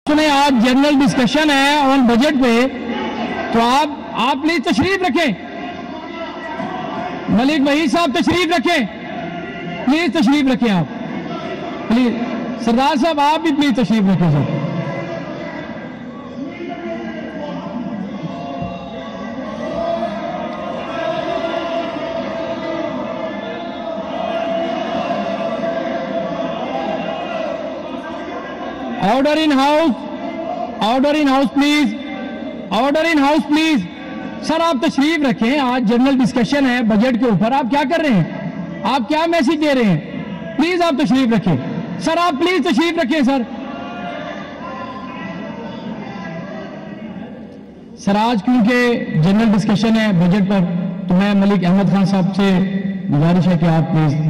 सुने आज general discussion है ऑन बजट पे, तो आप प्लीज तशरीफ रखें। मलिक वहीद साहब तशरीफ रखें, प्लीज तशरीफ रखें आप प्लीज। सरदार साहब आप भी प्लीज तशरीफ रखें sir. Order in house, order in house please, order in house please. Sir आप तशरीफ रखें, आज जनरल डिस्कशन है बजट के ऊपर। आप क्या कर रहे हैं, आप क्या मैसेज दे रहे हैं? प्लीज आप तशरीफ रखें सर, आप प्लीज तशरीफ रखें सर। सर आज क्योंकि जनरल डिस्कशन है बजट पर, तो मैं मलिक अहमद खान साहब से गुजारिश है कि आप प्लीज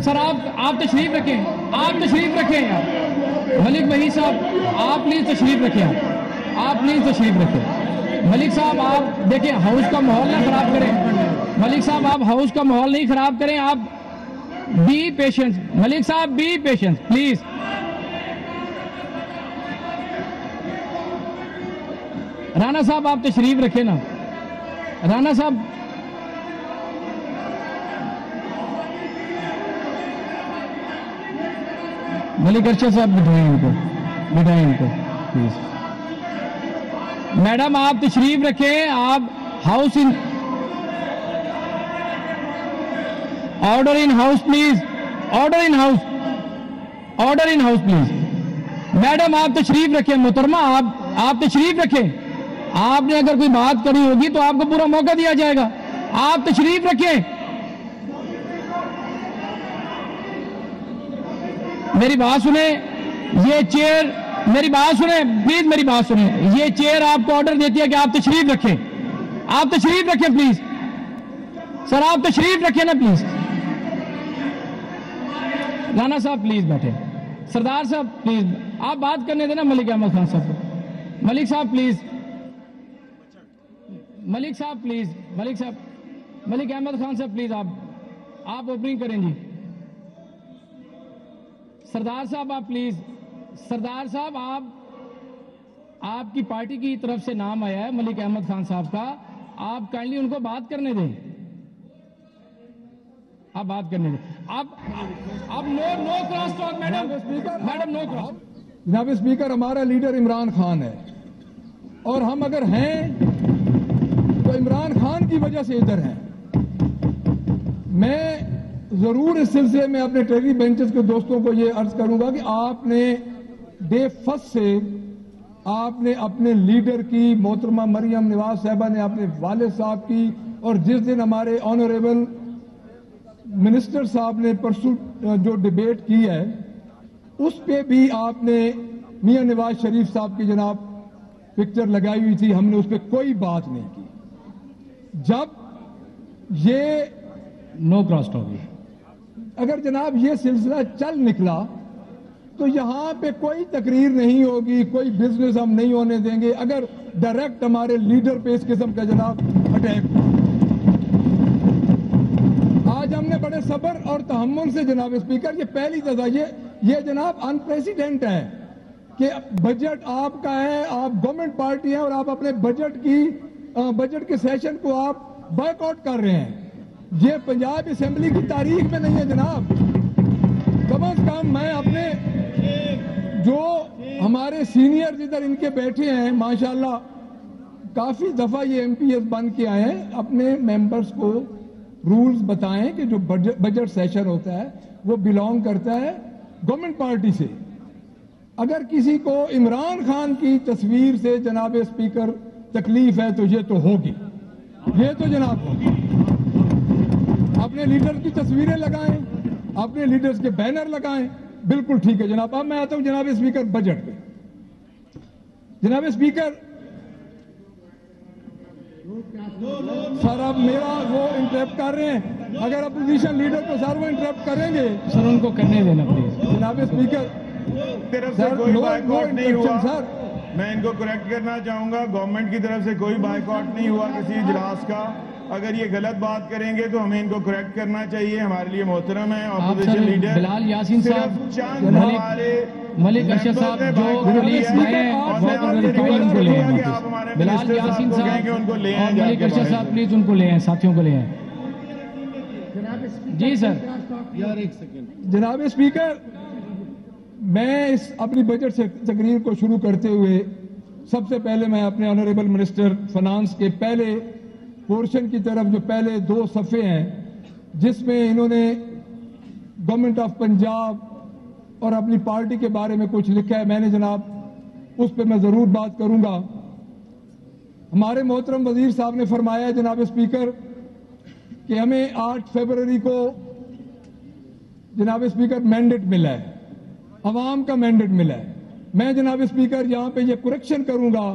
सर आप तशरीफ रखें, आप तशरीफ रखें। मलिक वहीद साहब आप प्लीज तशरीफ रखें, आप प्लीज तशरीफ रखें। मलिक साहब आप देखिए हाउस का माहौल ना खराब करें। मलिक साहब आप हाउस का माहौल नहीं खराब करें, आप बी पेशेंस। मलिक साहब बी पेशेंस प्लीज। राणा साहब आप तशरीफ रखें ना, राणा साहब। मलिक अर्शद साहब बिठाएं इनको, बिठाएं इनको प्लीज। मैडम आप तशरीफ रखें, आप house in order in house please, order in house, order in house please. Madam आप तशरीफ रखें, मोहतरमा आप तशरीफ रखें। आपने अगर कोई बात करी होगी तो आपको पूरा मौका दिया जाएगा, आप तशरीफ रखें। मेरी बात सुने, ये चेयर, मेरी बात सुने प्लीज, मेरी बात सुने। ये चेयर आपको ऑर्डर देती है कि आप तशरीफ रखें, आप तशरीफ रखें प्लीज। सर आप तशरीफ रखें ना प्लीज। राणा साहब प्लीज बैठे। सरदार साहब प्लीज आप बात करने देना मलिक अहमद खान साहब को। मलिक साहब प्लीज, मलिक साहब प्लीज, मलिक साहब, मलिक अहमद खान साहब प्लीज आप ओपनिंग करें जी। सरदार साहब आप प्लीज, सरदार साहब आपकी पार्टी की तरफ से नाम आया है मलिक अहमद खान साहब का, आप काइंडली उनको बात करने दें, आप बात करने दें। आप no cross talk madam, madam no cross. जनाब स्पीकर हमारा लीडर इमरान खान है, और हम अगर हैं तो इमरान खान की वजह से इधर हैं। मैं जरूर इस सिलसिले में अपने टेरी बेंचेस के दोस्तों को यह अर्ज करूंगा कि आपने डे फर्स्ट से आपने अपने लीडर की, मोहतरमा मरियम नवाज साहबा ने अपने वालिद साहब की, और जिस दिन हमारे ऑनरेबल मिनिस्टर साहब ने परसों जो डिबेट की है उस पे भी आपने मियां नवाज शरीफ साहब की जनाब पिक्चर लगाई हुई थी, हमने उस पर कोई बात नहीं की। जब ये नो क्रॉस टॉक, अगर जनाब ये सिलसिला चल निकला तो यहां पे कोई तकरीर नहीं होगी, कोई बिजनेस हम नहीं होने देंगे अगर डायरेक्ट हमारे लीडर पे इस किस्म का जनाब अटैक हो। आज हमने बड़े सब्र और तहम्मुल से जनाब स्पीकर, ये पहली दफा ये जनाब अनप्रेसिडेंट है कि बजट आपका है, आप गवर्नमेंट पार्टी है और आप अपने बजट के सेशन को आप बॉयकॉट कर रहे हैं। ये पंजाब असेंबली की तारीख में नहीं है जनाब। कम से कम मैं अपने जो हमारे सीनियर इधर इनके बैठे हैं माशाल्लाह, काफी दफा ये एमपीएस बन के आए हैं, अपने मेंबर्स को रूल्स बताएं कि जो बजट सेशन होता है वो बिलोंग करता है गवर्नमेंट पार्टी से। अगर किसी को इमरान खान की तस्वीर से जनाब स्पीकर तकलीफ है तो ये तो होगी, ये तो जनाब होगी। अपने लीडर की तस्वीरें लगाएं, अपने लीडर्स के बैनर लगाएं, बिल्कुल ठीक है जनाब। अब मैं आता हूं जनाब स्पीकर बजट पे। जनाब स्पीकर सर अब मेरा वो इंटरप्ट कर रहे हैं, अगर अपोजिशन लीडर को सर वो इंटरप्ट करेंगे सर उनको करने देना प्लीज। जनाब स्पीकर तरफ से कोई बायकॉट नहीं हुआ सर, मैं इनको करेक्ट करना चाहूंगा, गवर्नमेंट की तरफ से कोई बायकॉट नहीं हुआ किसी इजलास का। अगर ये गलत बात करेंगे तो हमें इनको करेक्ट करना चाहिए। हमारे लिए मोहतरम है आप opposition sir leader Bilal Yasin साहब, मलिक अरशद साहब जो पुलिस नए हैं उनको ले आए। बिलाल यासीन साहब उनको ले और मलिक अरशद साहब प्लीज उनको ले आए, साथियों को ले आए। जी सर। यार एक सेकंड। जनाब स्पीकर, मैं इस अपनी बजट तकरीर को शुरू करते हुए सबसे पहले मैं अपने ऑनरेबल मिनिस्टर फाइनेंस के पहले पोर्शन की तरफ, जो पहले 2 सफ़े हैं जिसमें इन्होंने गवर्नमेंट ऑफ पंजाब और अपनी पार्टी के बारे में कुछ लिखा है, मैंने जनाब उस पर मैं जरूर बात करूंगा। हमारे मोहतरम वजीर साहब ने फरमाया जनाब स्पीकर कि हमें 8 फरवरी को जनाब स्पीकर मैंडेट मिला है, अवाम का मैंडेट मिला है। मैं जनाब स्पीकर यहां पे ये करेक्शन करूंगा,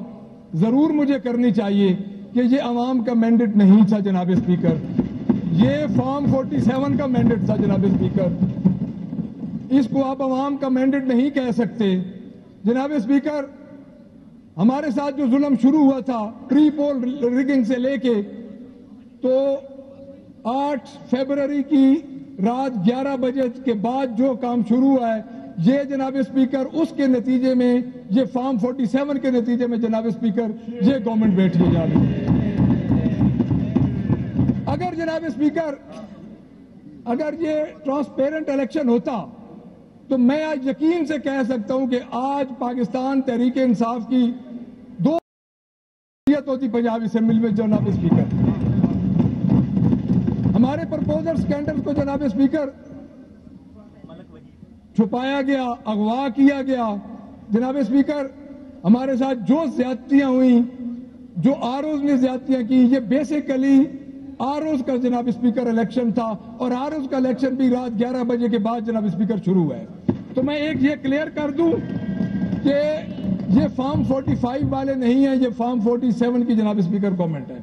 जरूर मुझे करनी चाहिए कि ये अवाम का मैंडेट नहीं था जनाब स्पीकर, ये फॉर्म 47 का मैंडेट था जनाब स्पीकर। इसको आप अवाम का मैंडेट नहीं कह सकते। जनाब स्पीकर, हमारे साथ जो जुल्म शुरू हुआ था प्री पोल रिगिंग से लेके, तो 8 फरवरी की रात 11 बजे के बाद जो काम शुरू हुआ है, ये जनाब स्पीकर उसके नतीजे में, ये फॉर्म 47 के नतीजे में जनाब स्पीकर ये गवर्नमेंट बैठ गई जा रही है। अगर जनाब स्पीकर, अगर ये ट्रांसपेरेंट इलेक्शन होता तो मैं आज यकीन से कह सकता हूं कि आज पाकिस्तान तहरीक इंसाफ की 2 होती पंजाब असेंबली में जनाब स्पीकर। हमारे प्रपोजल स्कैंडल को जनाब स्पीकर छुपाया गया, अगवा किया गया। जनाब स्पीकर, हमारे साथ जो ज्यादतियां हुई, जो आरओज ने ज्यादतियां की, ये बेसिकली आरओज का जनाब स्पीकर इलेक्शन था और आरओज का इलेक्शन भी रात 11 बजे के बाद जनाब स्पीकर शुरू हुआ है। तो मैं एक ये क्लियर कर दूं कि ये फॉर्म 45 वाले नहीं है, ये फॉर्म 47 की जनाब स्पीकर गवर्नमेंट है।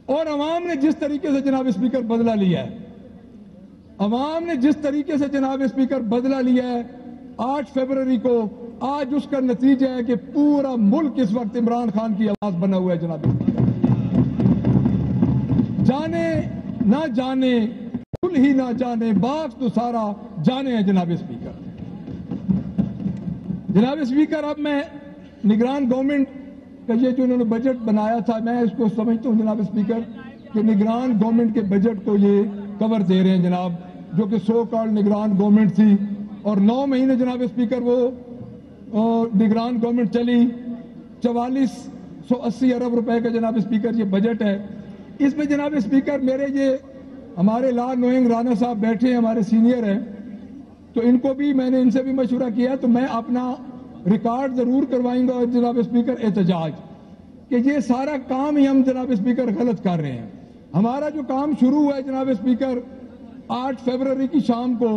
और अवाम ने जिस तरीके से जनाब स्पीकर बदला लिया है, अवाम ने जिस तरीके से जनाब स्पीकर बदला लिया है 8 फरवरी को, आज उसका नतीजा है कि पूरा मुल्क इस वक्त इमरान खान की आवाज बना हुआ है जनाब स्पीकर। जाने ना जाने, कुल ही ना जाने, बात तो सारा जाने है जनाब स्पीकर। जनाब स्पीकर, अब मैं निगरान गवर्नमेंट का ये जो उन्होंने बजट बनाया था, मैं इसको समझता हूं जनाब स्पीकर कि निगरान गवर्नमेंट के बजट को ये कवर दे रहे हैं जनाब, जो कि सो कॉल्ड निगरान गवर्नमेंट थी। और 9 महीने जनाब स्पीकर वो निगरान गवर्नमेंट चली। 4480 अरब रुपए का जनाब स्पीकर ये बजट है। इसमें जनाब स्पीकर मेरे ये हमारे लॉ नोइंग राना साहब बैठे हैं, हमारे सीनियर हैं, तो इनको भी मैंने इनसे भी मशवरा किया, तो मैं अपना रिकॉर्ड जरूर करवाऊंगा जनाब स्पीकर एहतजाज कि ये सारा काम ही हम जनाब स्पीकर गलत कर रहे हैं। हमारा जो काम शुरू हुआ है जनाब स्पीकर 8 फरवरी की शाम को,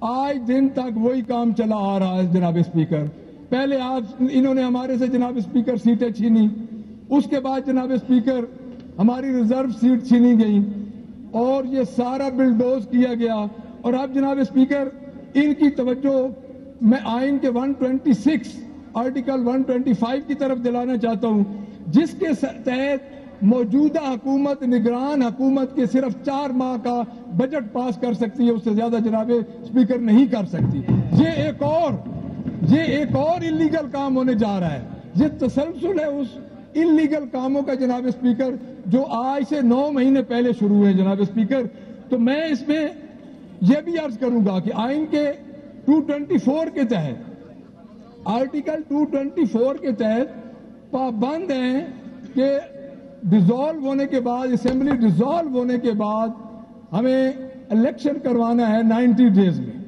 आज दिन तक वही काम चला आ रहा है जनाब स्पीकर। पहले आप इन्होंने हमारे से जनाब स्पीकर सीटें छीनी, उसके बाद जनाब स्पीकर हमारी रिजर्व सीट छीनी गई और ये सारा बिलडोज किया गया। और अब जनाब स्पीकर इनकी तवज्जो मैं आइन के 126 आर्टिकल 125 की तरफ दिलाना चाहता हूं, जिसके तहत मौजूदा हुकूमत निगरान हुकूमत के सिर्फ 4 माह का बजट पास कर सकती है, उससे ज्यादा जनाब स्पीकर नहीं कर सकती। ये एक और इलीगल काम होने जा रहा है। ये तसलसल है उस इलीगल कामों का जनाब स्पीकर, जो आज से 9 महीने पहले शुरू हुए जनाब स्पीकर। तो मैं इसमें यह भी अर्ज करूंगा कि आइन के 224 के तहत, आर्टिकल 224 के तहत पाबंद हैं कि डिसॉल्व होने के बाद, असेंबली डिसॉल्व होने के बाद हमें इलेक्शन करवाना है 90 डेज में।